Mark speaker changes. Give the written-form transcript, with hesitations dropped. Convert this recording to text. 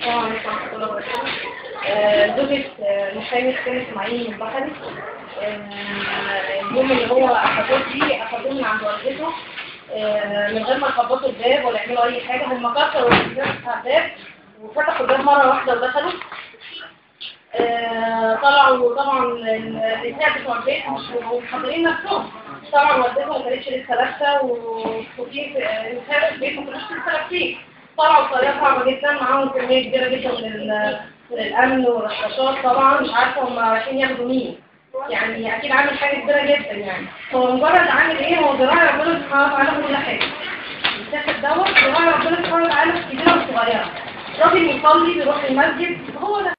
Speaker 1: طبعا لسه ورحمة الله وبركاته. زوجة محامي كانت معين من بحري. اليوم اللي هو أخدوه فيه أخدوه من عند والدته من غير ما يخبطوا الباب ولا يعملوا أي حاجة. هم كسروا الباب وفتحوا الباب مرة واحدة ودخلوا. طلعوا طبعا النساء بتوع البيت مش حاضرين نفسهم. طبعا والدته ما كانتش لسه لابسه وفي نساء في البيت ما كانوش لسه لابسين. طلعوا بطريقه صعبه جدا، معاهم كميه كبيره جدا من الامن والرشاشات. طبعا مش عارفه هم رايحين ياخدوا مين، يعني اكيد عامل حاجه كبيره جدا. يعني هو مجرد عامل ايه؟ هو ذراع ربنا سبحانه وتعالى في كل حاجه. المسافه دوت ذراع ربنا سبحانه وتعالى كبيره وصغيره. راجل يصلي بيروح المسجد، هو ده.